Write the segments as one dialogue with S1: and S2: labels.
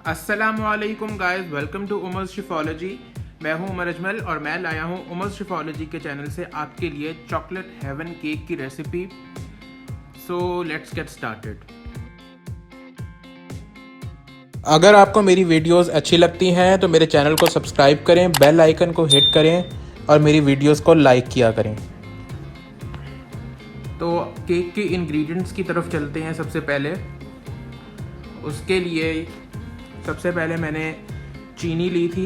S1: अस्सलामुअलैकुम guys, welcome to Umar शिफोलॉजी। मैं हूं उमर अजमल और मैं लाया हूं उमर शिफोलॉजी के चैनल से आपके लिए चॉकलेट हेवन केक की recipe. So let's get started.
S2: अगर आपको मेरी वीडियोस अच्छी लगती हैं तो मेरे चैनल को सब्सक्राइब करें, बेल आइकन को हिट करें और मेरी वीडियोस को लाइक किया करें।
S1: तो केक के इंग्रेडिएंट्स की तरफ चलते हैं। सबसे पहले उसके लिए सबसे पहले मैंने चीनी ली थी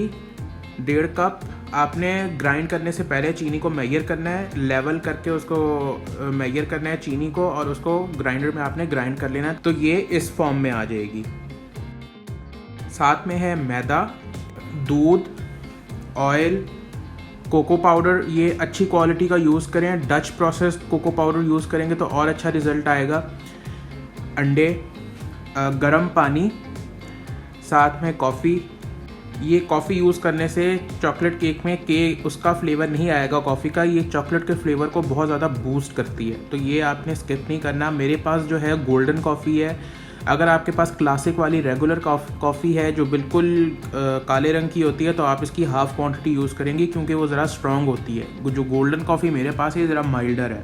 S1: 1.5 कप। आपने ग्राइंड करने से पहले चीनी को मेजर करना है, लेवल करके उसको मेजर करना है चीनी को, और उसको ग्राइंडर में आपने ग्राइंड कर लेना है। तो ये इस फॉर्म में आ जाएगी। साथ में है मैदा, दूध, ऑयल, कोको पाउडर। ये अच्छी क्वालिटी का यूज़ करें, Dutch processed cocoa powder use करेंगे तो और अच्छा रिज़ल्ट आएगा। अंडे, गरम पानी, साथ में कॉफ़ी। ये कॉफ़ी यूज़ करने से चॉकलेट केक में उसका फ्लेवर नहीं आएगा कॉफ़ी का। ये चॉकलेट के फ्लेवर को बहुत ज़्यादा बूस्ट करती है, तो ये आपने स्किप नहीं करना। मेरे पास जो है गोल्डन कॉफ़ी है। अगर आपके पास क्लासिक वाली रेगुलर कॉफ़ी है जो बिल्कुल काले रंग की होती है, तो आप इसकी हाफ़ क्वांटिटी यूज़ करेंगे क्योंकि वो ज़रा स्ट्रॉन्ग होती है। जो गोल्डन कॉफ़ी मेरे पास है ज़रा माइल्डर है।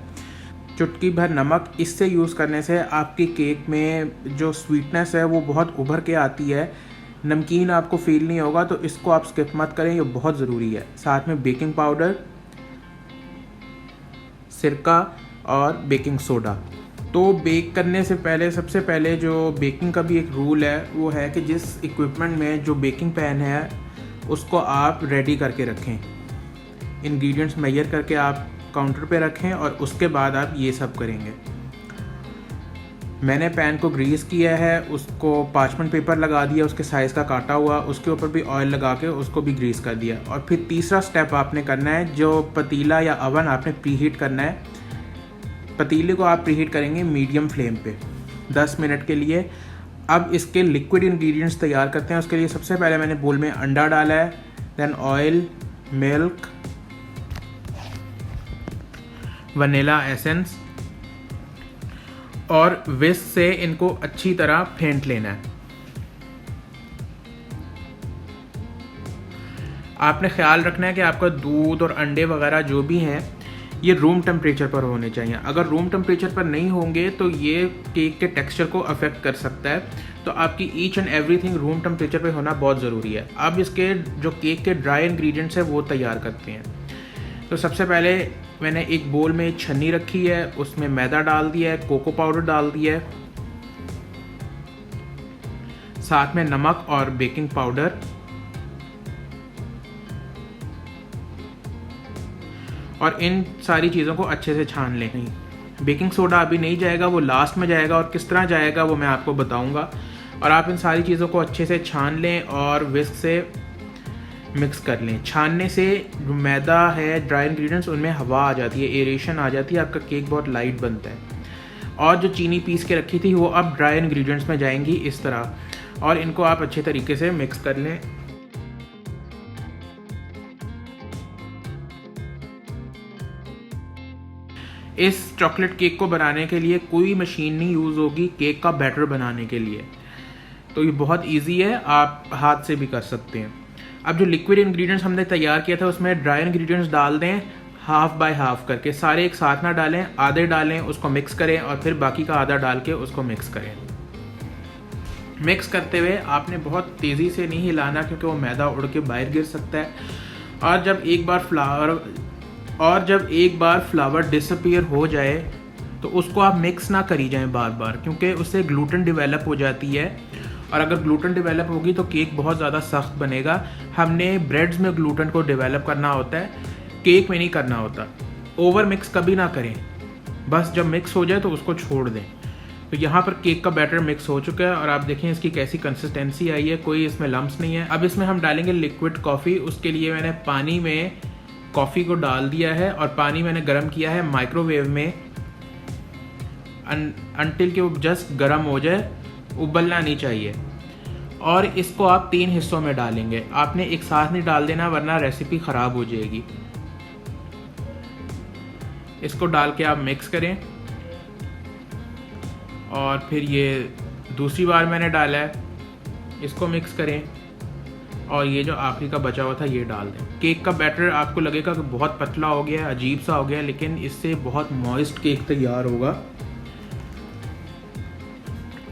S1: चुटकी भर नमक। इससे यूज़ करने से आपकी केक में जो स्वीटनेस है वो बहुत उभर के आती है, नमकीन आपको फील नहीं होगा। तो इसको आप स्किप मत करें, ये बहुत ज़रूरी है। साथ में बेकिंग पाउडर, सिरका और बेकिंग सोडा। तो बेक करने से पहले सबसे पहले जो बेकिंग का भी एक रूल है वो है कि जिस इक्विपमेंट में जो बेकिंग पैन है उसको आप रेडी करके रखें। इंग्रेडिएंट्स मेजर करके आप काउंटर पे रखें और उसके बाद आप ये सब करेंगे। मैंने पैन को ग्रीस किया है, उसको पार्चमेंट पेपर लगा दिया उसके साइज़ का काटा हुआ, उसके ऊपर भी ऑयल लगा के उसको भी ग्रीस कर दिया। और फिर तीसरा स्टेप आपने करना है, जो पतीला या अवन आपने प्रीहीट करना है। पतीले को आप प्रीहीट करेंगे मीडियम फ्लेम पे 10 मिनट के लिए। अब इसके लिक्विड इंग्रेडिएंट्स तैयार करते हैं। उसके लिए सबसे पहले मैंने बोल में अंडा डाला है, then oil, milk, vanilla essence और विस्क से इनको अच्छी तरह फेंट लेना है। आपने ख्याल रखना है कि आपका दूध और अंडे वगैरह जो भी हैं ये रूम टेम्परेचर पर होने चाहिए। अगर रूम टेम्परेचर पर नहीं होंगे तो ये केक के टेक्सचर को अफेक्ट कर सकता है। तो आपकी each and everything room temperature पर होना बहुत ज़रूरी है। अब इसके जो केक के ड्राई इंग्रेडिएंट्स हैं वो तैयार करते हैं। तो सबसे पहले मैंने एक बोल में छन्नी रखी है, उसमें मैदा डाल दिया है, कोको पाउडर डाल दिया है, साथ में नमक और बेकिंग पाउडर, और इन सारी चीज़ों को अच्छे से छान लें। बेकिंग सोडा अभी नहीं जाएगा, वो लास्ट में जाएगा, और किस तरह जाएगा वो मैं आपको बताऊंगा। और आप इन सारी चीज़ों को अच्छे से छान लें और विस्क से मिक्स कर लें। छानने से जो मैदा है, ड्राई इंग्रेडिएंट्स, उनमें हवा आ जाती है, एरेशन आ जाती है, आपका केक बहुत लाइट बनता है। और जो चीनी पीस के रखी थी वो अब ड्राई इंग्रेडिएंट्स में जाएंगी इस तरह, और इनको आप अच्छे तरीके से मिक्स कर लें। इस चॉकलेट केक को बनाने के लिए कोई मशीन नहीं यूज़ होगी केक का बैटर बनाने के लिए, तो ये बहुत इजी है, आप हाथ से भी कर सकते हैं। अब जो लिक्विड इंग्रेडिएंट्स हमने तैयार किया था उसमें ड्राई इंग्रेडिएंट्स डाल दें, हाफ बाय हाफ करके। सारे एक साथ ना डालें, आधे डालें, उसको मिक्स करें, और फिर बाकी का आधा डाल के उसको मिक्स करें। मिक्स करते हुए आपने बहुत तेज़ी से नहीं हिलाना क्योंकि वो मैदा उड़ के बाहर गिर सकता है। और जब एक बार फ्लावर डिसअपीयर हो जाए तो उसको आप मिक्स ना करी जाएं बार बार, क्योंकि उससे ग्लूटेन डेवलप हो जाती है, और अगर ग्लूटेन डेवलप होगी तो केक बहुत ज़्यादा सख्त बनेगा। हमने ब्रेड्स में ग्लूटेन को डेवलप करना होता है, केक में नहीं करना होता। ओवर मिक्स कभी ना करें, बस जब मिक्स हो जाए तो उसको छोड़ दें। तो यहाँ पर केक का बैटर मिक्स हो चुका है और आप देखें इसकी कैसी कंसिस्टेंसी आई है, कोई इसमें लम्प्स नहीं है। अब इसमें हम डालेंगे लिक्विड कॉफ़ी। उसके लिए मैंने पानी में कॉफ़ी को डाल दिया है और पानी मैंने गर्म किया है माइक्रोवेव में अनटिल कि वो जस्ट गर्म हो जाए, उबलना नहीं चाहिए। और इसको आप 3 हिस्सों में डालेंगे, आपने एक साथ नहीं डाल देना वरना रेसिपी ख़राब हो जाएगी। इसको डाल के आप मिक्स करें, और फिर ये दूसरी बार मैंने डाला है, इसको मिक्स करें और ये जो आखिरी का बचा हुआ था ये डाल दें। केक का बैटर आपको लगेगा कि बहुत पतला हो गया है, अजीब सा हो गया है, लेकिन इससे बहुत मॉइस्ट केक तैयार होगा।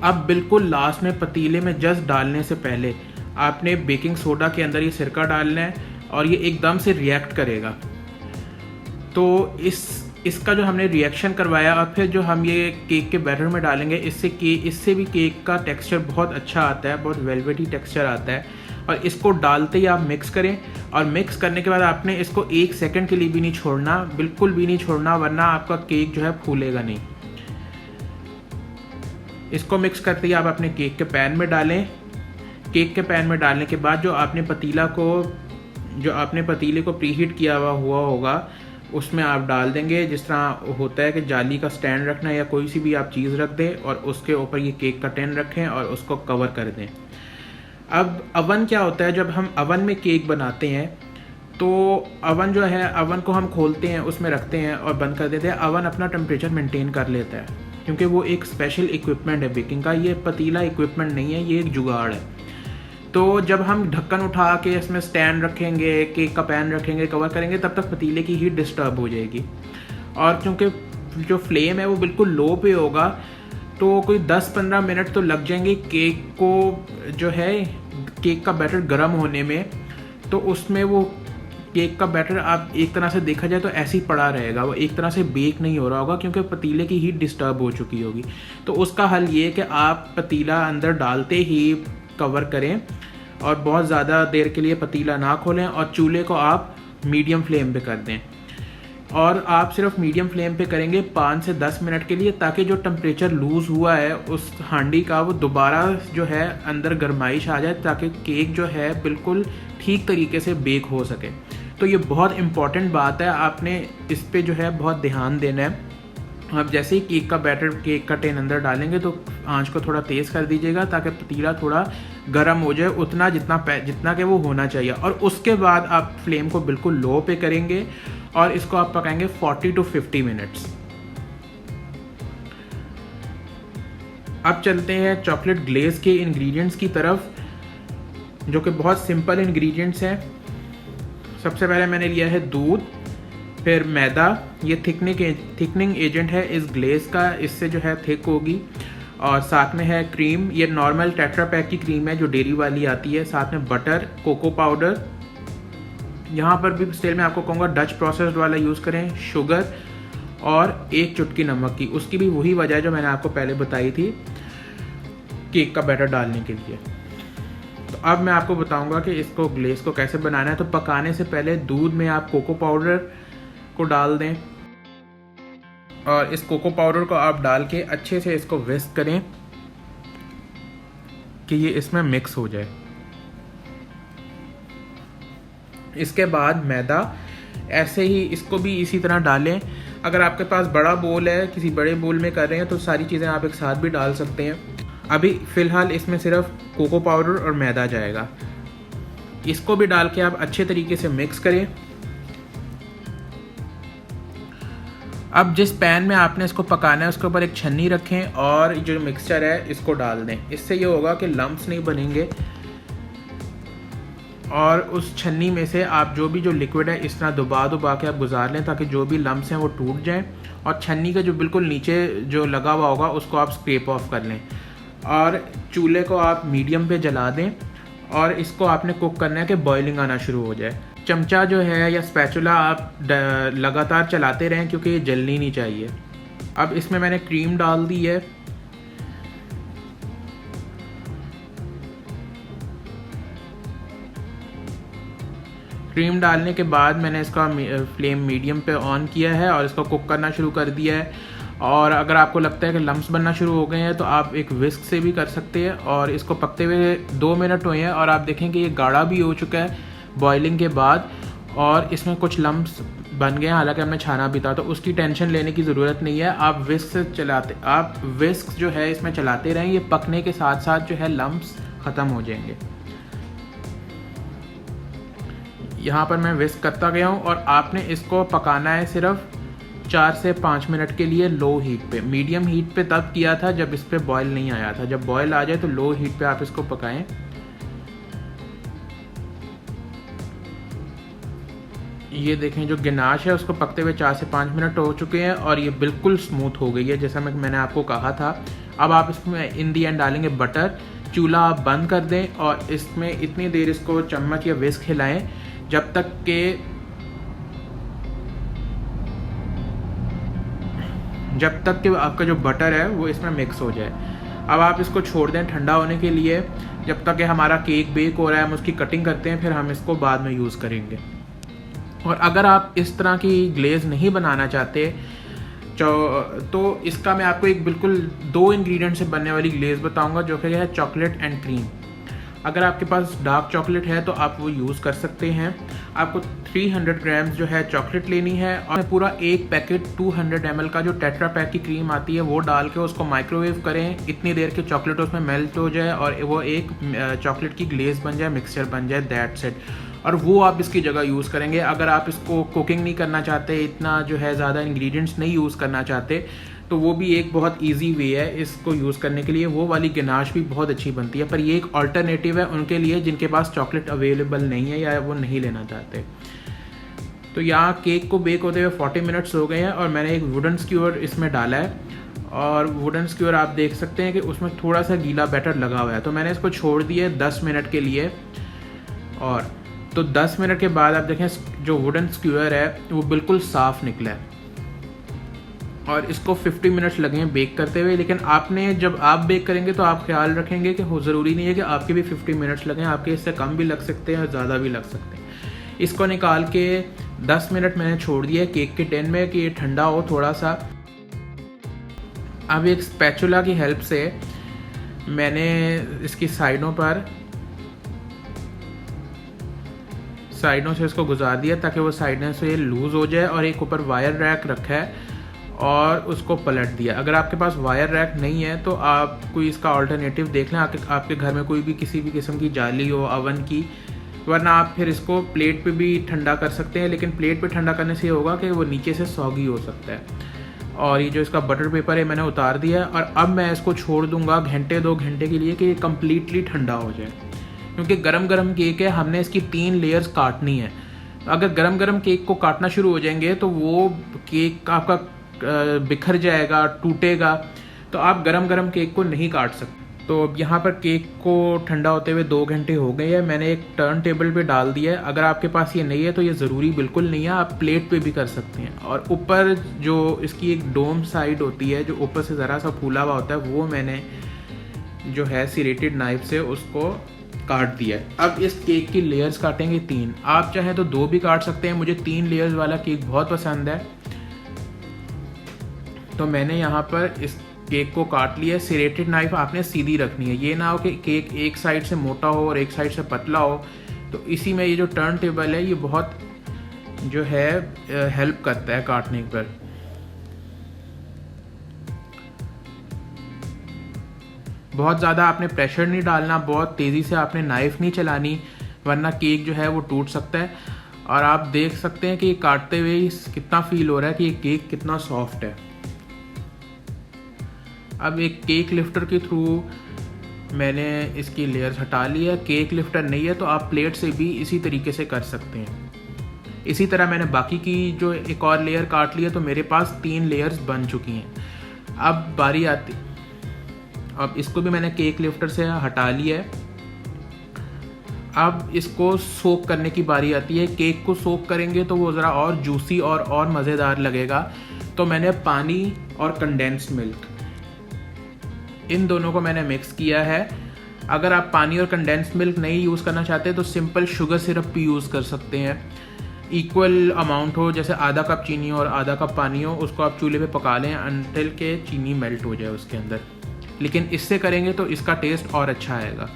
S1: अब बिल्कुल लास्ट में पतीले में जस्ट डालने से पहले आपने बेकिंग सोडा के अंदर ये सिरका डालना है और ये एकदम से रिएक्ट करेगा। तो इसका जो हमने रिएक्शन करवाया और फिर जो हम ये केक के बैटर में डालेंगे, इससे भी केक का टेक्सचर बहुत अच्छा आता है, बहुत वेलवेटी टेक्सचर आता है। और इसको डालते ही आप मिक्स करें और मिक्स करने के बाद आपने इसको 1 सेकंड के लिए भी नहीं छोड़ना, बिल्कुल भी नहीं छोड़ना, वरना आपका केक जो है फूलेगा नहीं। इसको मिक्स करते ही आप अपने केक के पैन में डालें। केक के पैन में डालने के बाद जो आपने पतीले को प्रीहीट किया हुआ होगा उसमें आप डाल देंगे। जिस तरह होता है कि जाली का स्टैंड रखना है या कोई सी भी आप चीज़ रख दें और उसके ऊपर ये केक का टिन रखें और उसको कवर कर दें। अब अवन क्या होता है, जब हम अवन में केक बनाते हैं तो अवन जो है, अवन को हम खोलते हैं, उसमें रखते हैं और बंद कर देते हैं। अवन अपना टेम्परेचर मेंटेन कर लेता है क्योंकि वो एक स्पेशल इक्विपमेंट है बेकिंग का। ये पतीला इक्विपमेंट नहीं है, ये एक जुगाड़ है। तो जब हम ढक्कन उठा के इसमें स्टैंड रखेंगे, केक का पैन रखेंगे, कवर करेंगे, तब तक पतीले की हीट डिस्टर्ब हो जाएगी। और क्योंकि जो फ्लेम है वो बिल्कुल लो पे होगा तो कोई 10-15 मिनट तो लग जाएंगे केक को, जो है केक का बैटर गर्म होने में। तो उसमें वो केक का बैटर आप एक तरह से देखा जाए तो ऐसे ही पड़ा रहेगा, वो एक तरह से बेक नहीं हो रहा होगा क्योंकि पतीले की हीट डिस्टर्ब हो चुकी होगी। तो उसका हल ये है कि आप पतीला अंदर डालते ही कवर करें और बहुत ज़्यादा देर के लिए पतीला ना खोलें और चूल्हे को आप मीडियम फ्लेम पे कर दें। और आप सिर्फ मीडियम फ्लेम पे करेंगे 5 से 10 मिनट के लिए, ताकि जो टेम्परेचर लूज़ हुआ है उस हांडी का वो दोबारा जो है अंदर गर्माइश आ जाए, ताकि केक जो है बिल्कुल ठीक तरीके से बेक हो सके। तो ये बहुत इम्पॉर्टेंट बात है, आपने इस पे जो है बहुत ध्यान देना है। अब जैसे ही केक का बैटर, केक का टिन अंदर डालेंगे तो आंच को थोड़ा तेज़ कर दीजिएगा ताकि पतीला थोड़ा गर्म हो जाए, उतना जितना कि वो होना चाहिए। और उसके बाद आप फ्लेम को बिल्कुल लो पे करेंगे और इसको आप पकाएंगे 40 to 50 मिनट्स। अब चलते हैं चॉकलेट ग्लेज के इंग्रेडिएंट्स की तरफ, जो कि बहुत सिंपल इंग्रेडिएंट्स हैं। सबसे पहले मैंने लिया है दूध, फिर मैदा, ये थिकनिंग एजेंट है इस ग्लेज का, इससे जो है थिक होगी। और साथ में है क्रीम, ये नॉर्मल टेट्रा पैक की क्रीम है जो डेयरी वाली आती है। साथ में बटर, कोको पाउडर, यहाँ पर भी स्टिल मैं आपको कहूँगा डच प्रोसेस्ड वाला यूज़ करें, शुगर और 1 चुटकी नमक की। उसकी भी वही वजह है जो मैंने आपको पहले बताई थी केक का बैटर डालने के लिए। तो अब मैं आपको बताऊँगा कि इसको ग्लेज को कैसे बनाना है। तो पकाने से पहले दूध में आप कोको पाउडर को डाल दें और इस कोको पाउडर को आप डाल के अच्छे से इसको विस्क करें कि ये इसमें मिक्स हो जाए। इसके बाद मैदा, ऐसे ही इसको भी इसी तरह डालें। अगर आपके पास बड़ा बोल है, किसी बड़े बोल में कर रहे हैं तो सारी चीज़ें आप एक साथ भी डाल सकते हैं। अभी फ़िलहाल इसमें सिर्फ कोको पाउडर और मैदा जाएगा। इसको भी डाल के आप अच्छे तरीके से मिक्स करें। अब जिस पैन में आपने इसको पकाना है उसके ऊपर एक छन्नी रखें और जो मिक्सचर है इसको डाल दें। इससे ये होगा कि लम्प्स नहीं बनेंगे और उस छन्नी में से आप जो लिक्विड है इस तरह दबा के आप गुजार लें ताकि जो भी लम्प्स हैं वो टूट जाएं। और छन्नी का जो बिल्कुल नीचे जो लगा हुआ होगा उसको आप स्क्रैप ऑफ कर लें और चूल्हे को आप मीडियम पे जला दें और इसको आपने कुक करना है कि बॉइलिंग आना शुरू हो जाए। चमचा जो है या स्पैचुला आप लगातार चलाते रहें क्योंकि ये जलनी नहीं चाहिए। अब इसमें मैंने क्रीम डाल दी है। क्रीम डालने के बाद मैंने इसका फ्लेम मीडियम पे ऑन किया है और इसको कुक करना शुरू कर दिया है। और अगर आपको लगता है कि लम्प्स बनना शुरू हो गए हैं तो आप एक विस्क से भी कर सकते हैं। और इसको पकते हुए 2 मिनट हुए हैं और आप देखें कि ये गाढ़ा भी हो चुका है बॉइलिंग के बाद और इसमें कुछ लम्प्स बन गए हैं, हालांकि हमने छाना भी था। तो उसकी टेंशन लेने की ज़रूरत नहीं है। आप विस्क जो है इसमें चलाते रहें, ये पकने के साथ साथ जो है लम्प्स ख़त्म हो जाएंगे। यहाँ पर मैं विस्क करता गया हूँ और आपने इसको पकाना है सिर्फ 4 से 5 मिनट के लिए लो हीट पे। मीडियम हीट पे तब किया था जब इस पर बॉयल नहीं आया था। जब बॉयल आ जाए तो लो हीट पे आप इसको पकाएं। ये देखें जो गिनाश है उसको पकते हुए 4 से 5 मिनट हो चुके हैं और ये बिल्कुल स्मूथ हो गई है जैसा मैंने आपको कहा था। अब आप इसमें इन दी एंड डालेंगे बटर। चूल्हा आप बंद कर दें और इसमें इतनी देर इसको चम्मच या विस्क हिलाएं जब तक कि आपका जो बटर है वो इसमें मिक्स हो जाए। अब आप इसको छोड़ दें ठंडा होने के लिए। जब तक कि हमारा केक बेक हो रहा है हम उसकी कटिंग करते हैं, फिर हम इसको बाद में यूज़ करेंगे। और अगर आप इस तरह की ग्लेज़ नहीं बनाना चाहते तो इसका मैं आपको एक बिल्कुल 2 इंग्रेडिएंट से बनने वाली ग्लेज़ बताऊंगा जो कि है चॉकलेट एंड क्रीम। अगर आपके पास डार्क चॉकलेट है तो आप वो यूज़ कर सकते हैं। आपको 300 ग्राम्स जो है चॉकलेट लेनी है और पूरा एक पैकेट 200 ml का जो टेट्रा पैक की क्रीम आती है वो डाल के उसको माइक्रोवेव करें इतनी देर के चॉकलेट उसमें मेल्ट हो जाए और वो एक चॉकलेट की ग्लेज़ बन जाए, मिक्सचर बन जाए, दैट्स इट। और वो आप इसकी जगह यूज़ करेंगे। अगर आप इसको कुकिंग नहीं करना चाहते, इतना जो है ज़्यादा इंग्रेडिएंट्स नहीं यूज़ करना चाहते, तो वो भी एक बहुत इजी वे है इसको यूज़ करने के लिए। वो वाली गिनाश भी बहुत अच्छी बनती है, पर ये एक अल्टरनेटिव है उनके लिए जिनके पास चॉकलेट अवेलेबल नहीं है या वो नहीं लेना चाहते। तो यहाँ केक को बेक होते हुए 40 मिनट्स हो गए हैं और मैंने एक वुडन स्क्यूअर इसमें डाला है और वुडन स्क्यूअर आप देख सकते हैं कि उसमें थोड़ा सा गीला बैटर लगा हुआ है। तो मैंने इसको छोड़ दिया 10 मिनट के लिए। और तो 10 मिनट के बाद आप देखें जो वुडन स्क्यूअर है वो बिल्कुल साफ़ निकला है और इसको 50 मिनट्स लगे हैं बेक करते हुए। लेकिन आपने जब आप बेक करेंगे तो आप ख्याल रखेंगे कि ज़रूरी नहीं है कि आपके भी 50 मिनट्स लगें, आपके इससे कम भी लग सकते हैं और ज़्यादा भी लग सकते हैं। इसको निकाल के 10 मिनट मैंने छोड़ दिया केक के टिन में कि ये ठंडा हो थोड़ा सा। अब एक स्पैचुला की हेल्प से मैंने इसकी साइडों से इसको गुजार दिया ताकि वो साइडों से लूज़ हो जाए और एक ऊपर वायर रैक रखा है और उसको पलट दिया। अगर आपके पास वायर रैक नहीं है तो आप कोई इसका अल्टरनेटिव देख लें। आपके घर में कोई भी किसी भी किस्म की जाली हो अवन की, वरना आप फिर इसको प्लेट पे भी ठंडा कर सकते हैं। लेकिन प्लेट पे ठंडा करने से ये होगा कि वो नीचे से सॉगी हो सकता है। और ये जो इसका बटर पेपर है मैंने उतार दिया है और अब मैं इसको छोड़ दूंगा घंटे 2 घंटे के लिए कि ये कम्प्लीटली ठंडा हो जाए, क्योंकि गरम गरम केक है, हमने इसकी 3 लेयर्स काटनी है। अगर गरम गरम केक को काटना शुरू हो जाएंगे तो वो केक आपका बिखर जाएगा, टूटेगा, तो आप गरम गरम केक को नहीं काट सकते। तो अब यहाँ पर केक को ठंडा होते हुए 2 घंटे हो गए हैं। मैंने एक टर्न टेबल पे डाल दिया है। अगर आपके पास ये नहीं है तो ये ज़रूरी बिल्कुल नहीं है, आप प्लेट पे भी कर सकते हैं। और ऊपर जो इसकी एक डोम साइड होती है जो ऊपर से ज़रा सा फूला हुआ होता है, वो मैंने जो है सिरेटेड नाइफ से उसको काट दिया है। अब इस केक की लेयर्स काटेंगे 3। आप चाहें तो 2 भी काट सकते हैं, मुझे 3 लेयर्स वाला केक बहुत पसंद है तो मैंने यहाँ पर इस केक को काट लिया। सिरेटेड नाइफ आपने सीधी रखनी है, ये ना हो कि केक एक साइड से मोटा हो और एक साइड से पतला हो। तो इसी में ये जो टर्न टेबल है ये बहुत जो है हेल्प करता है काटने पर। बहुत ज़्यादा आपने प्रेशर नहीं डालना, बहुत तेज़ी से आपने नाइफ नहीं चलानी, वरना केक जो है वो टूट सकता है। और आप देख सकते हैं कि ये काटते हुए कितना फील हो रहा है कि ये केक कितना सॉफ्ट है। अब एक केक लिफ्टर के थ्रू मैंने इसकी लेयर्स हटा ली है। केक लिफ्टर नहीं है तो आप प्लेट से भी इसी तरीके से कर सकते हैं। इसी तरह मैंने बाकी की जो एक और लेयर काट ली है, तो मेरे पास 3 लेयर्स बन चुकी हैं। अब बारी आती, अब इसको भी मैंने केक लिफ्टर से हटा लिया है। अब इसको सोक करने की बारी आती है। केक को सोक करेंगे तो वो ज़रा और जूसी और मज़ेदार लगेगा। तो मैंने पानी और कंडेंस्ड मिल्क इन दोनों को मैंने मिक्स किया है। अगर आप पानी और कंडेंस्ड मिल्क नहीं यूज़ करना चाहते तो सिंपल शुगर सिरप भी यूज़ कर सकते हैं। इक्वल अमाउंट हो, जैसे आधा कप चीनी हो और आधा कप पानी हो, उसको आप चूल्हे पे पका लें अनटिल के चीनी मेल्ट हो जाए उसके अंदर। लेकिन इससे करेंगे तो इसका टेस्ट और अच्छा आएगा।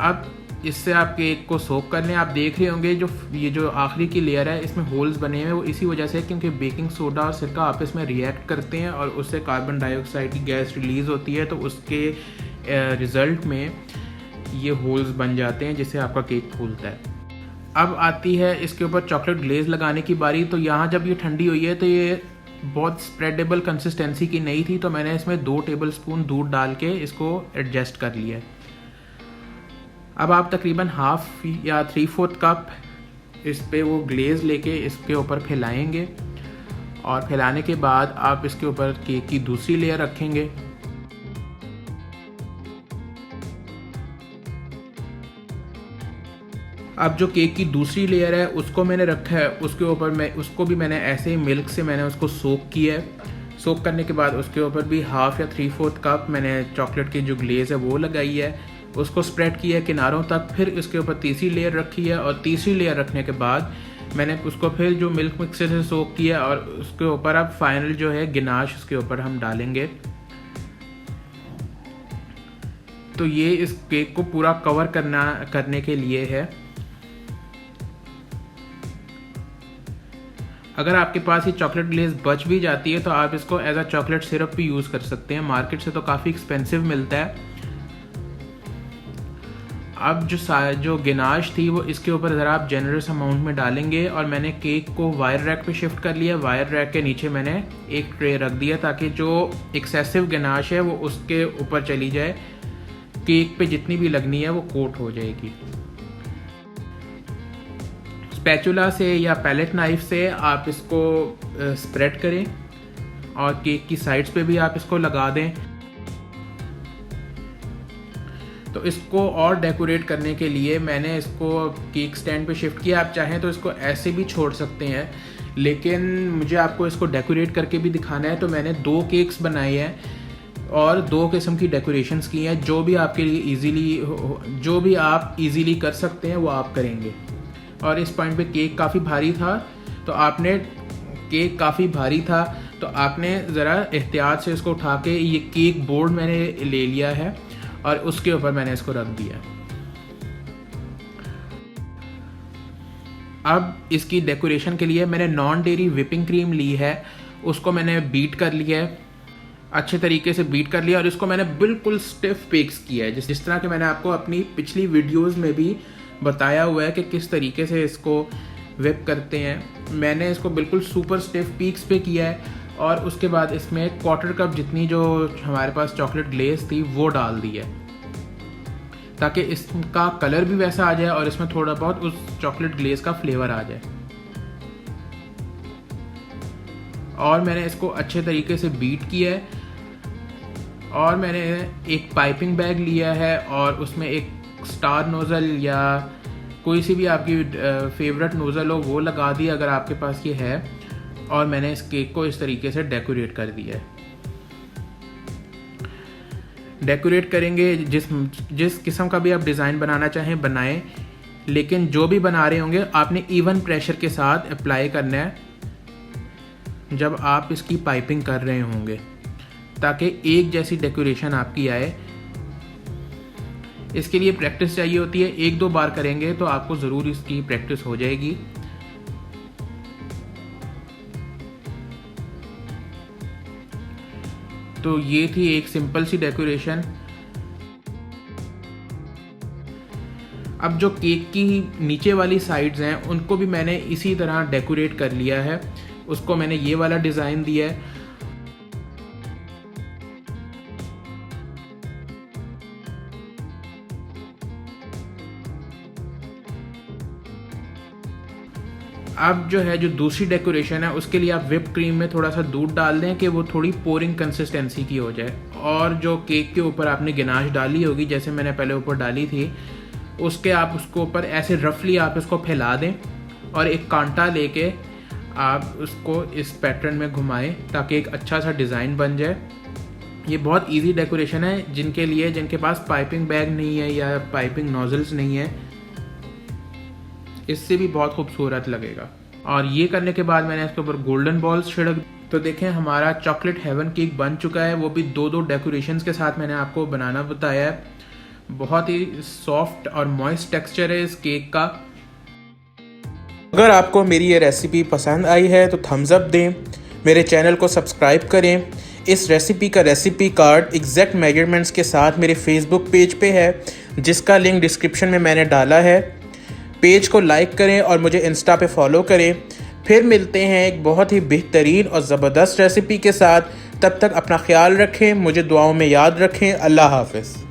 S1: अब इससे आप केक को सोक कर लें। आप देख रहे होंगे ये जो आखिरी की लेयर है इसमें होल्स बने हैं, वो इसी वजह से क्योंकि बेकिंग सोडा और सिरका आपस में रिएक्ट करते हैं और उससे कार्बन डाइऑक्साइड की गैस रिलीज़ होती है, तो उसके रिज़ल्ट में ये होल्स बन जाते हैं जिससे आपका केक फूलता है। अब आती है इसके ऊपर चॉकलेट ग्लेज़ लगाने की बारी। तो यहाँ जब ये ठंडी हुई है तो ये बहुत स्प्रेडेबल कंसिस्टेंसी की नहीं थी, तो मैंने इसमें 2 टेबलस्पून दूध डाल के इसको एडजस्ट कर लिया है। अब आप तकरीबन हाफ या 3/4 कप इस पे वो ग्लेज़ लेके इसके ऊपर फैलाएंगे और फैलाने के बाद आप इसके ऊपर केक की दूसरी लेयर रखेंगे। अब जो केक की दूसरी लेयर है उसको मैंने रखा है, उसके ऊपर उसको भी मैंने ऐसे ही मिल्क से मैंने उसको सोक किया है। सोक करने के बाद उसके ऊपर भी 1/2 या 3/4 कप मैंने चॉकलेट की जो ग्लेज़ है वो लगाई है, उसको स्प्रेड किया है किनारों तक। फिर इसके ऊपर तीसरी लेयर रखी है और तीसरी लेयर रखने के बाद मैंने उसको फिर जो मिल्क मिक्सर से सोक किया और उसके ऊपर अब फाइनल जो है गिनाश उसके ऊपर हम डालेंगे। तो ये इस केक को पूरा कवर करने के लिए है। अगर आपके पास ये चॉकलेट ग्लेज़ बच भी जाती है तो आप इसको एज अ चॉकलेट सिरप भी यूज़ कर सकते हैं, मार्केट से तो काफ़ी एक्सपेंसिव मिलता है। अब जो गिनाश थी वो इसके ऊपर ज़रा आप जनरस अमाउंट में डालेंगे और मैंने केक को वायर रैक पे शिफ्ट कर लिया। वायर रैक के नीचे मैंने एक ट्रे रख दिया ताकि जो एक्सेसिव गिनाश है वो उसके ऊपर चली जाए, केक पे जितनी भी लगनी है वो कोट हो जाएगी। स्पैचुला से या पैलेट नाइफ से आप इसको स्प्रेड करें और केक की साइड्स पे भी आप इसको लगा दें। तो इसको और डेकोरेट करने के लिए मैंने इसको केक स्टैंड पे शिफ्ट किया। आप चाहें तो इसको ऐसे भी छोड़ सकते हैं, लेकिन मुझे आपको इसको डेकोरेट करके भी दिखाना है तो मैंने 2 केक्स बनाए हैं और 2 किस्म की डेकोरेशंस की हैं। जो भी आपके लिए जो भी आप इजीली कर सकते हैं वो आप करेंगे। और इस पॉइंट पे केक काफ़ी भारी था तो आपने ज़रा एहतियात से इसको उठा के ये केक बोर्ड मैंने ले लिया है और उसके ऊपर मैंने इसको रख दिया। अब इसकी डेकोरेशन के लिए मैंने नॉन डेयरी व्हिपिंग क्रीम ली है, उसको मैंने बीट कर लिया है, अच्छे तरीके से बीट कर लिया और इसको मैंने बिल्कुल स्टिफ बेक्स किया है, जिस तरह के मैंने आपको अपनी पिछली वीडियोस में भी बताया हुआ है कि किस तरीके से इसको व्हिप करते हैं। मैंने इसको बिल्कुल सुपर स्टिफ पीक्स पे किया है और उसके बाद इसमें 1/4 कप जितनी जो हमारे पास चॉकलेट ग्लेज़ थी वो डाल दी है ताकि इसका कलर भी वैसा आ जाए और इसमें थोड़ा बहुत उस चॉकलेट ग्लेज़ का फ्लेवर आ जाए। और मैंने इसको अच्छे तरीके से बीट किया है और मैंने एक पाइपिंग बैग लिया है और उसमें एक स्टार नोज़ल या कोई सी भी आपकी फेवरेट नोज़ल हो वो लगा दी अगर आपके पास ये है। और मैंने इस केक को इस तरीके से डेकोरेट कर दिया है। डेकोरेट करेंगे जिस किस्म का भी आप डिज़ाइन बनाना चाहें बनाएं, लेकिन जो भी बना रहे होंगे आपने इवन प्रेशर के साथ अप्लाई करना है जब आप इसकी पाइपिंग कर रहे होंगे ताकि एक जैसी डेकोरेशन आपकी आए। इसके लिए प्रैक्टिस चाहिए होती है, 1-2 बार करेंगे तो आपको ज़रूर इसकी प्रैक्टिस हो जाएगी। तो ये थी एक सिंपल सी डेकोरेशन। अब जो केक की नीचे वाली साइड्स हैं उनको भी मैंने इसी तरह डेकोरेट कर लिया है, उसको मैंने ये वाला डिज़ाइन दिया है। अब जो है जो दूसरी डेकोरेशन है उसके लिए आप व्हिप क्रीम में थोड़ा सा दूध डाल दें कि वो थोड़ी पोरिंग कंसिस्टेंसी की हो जाए। और जो केक के ऊपर आपने गिनाश डाली होगी जैसे मैंने पहले ऊपर डाली थी, उसके ऊपर ऐसे रफली आप इसको फैला दें और एक कांटा लेके आप उसको इस पैटर्न में घुमाएं ताकि एक अच्छा सा डिज़ाइन बन जाए। ये बहुत इजी डेकोरेशन है जिनके पास पाइपिंग बैग नहीं है या पाइपिंग नोजल्स नहीं है, इससे भी बहुत खूबसूरत लगेगा। और ये करने के बाद मैंने इसके ऊपर गोल्डन बॉल्स छिड़क। तो देखें हमारा चॉकलेट हेवन केक बन चुका है, वो भी 2 डेकोरेशंस के साथ मैंने आपको बनाना बताया है। बहुत ही सॉफ्ट और मॉइस्ट टेक्सचर है इस केक का।
S2: अगर आपको मेरी ये रेसिपी पसंद आई है तो थम्स अप दें, मेरे चैनल को सब्सक्राइब करें। इस रेसिपी का रेसिपी कार्ड एग्जैक्ट मेजरमेंट्स के साथ मेरे फेसबुक पेज पे है, जिसका लिंक डिस्क्रिप्शन में मैंने डाला है। पेज को लाइक करें और मुझे इंस्टा पे फॉलो करें। फिर मिलते हैं एक बहुत ही बेहतरीन और ज़बरदस्त रेसिपी के साथ। तब तक अपना ख्याल रखें, मुझे दुआओं में याद रखें। अल्लाह हाफ़िज़।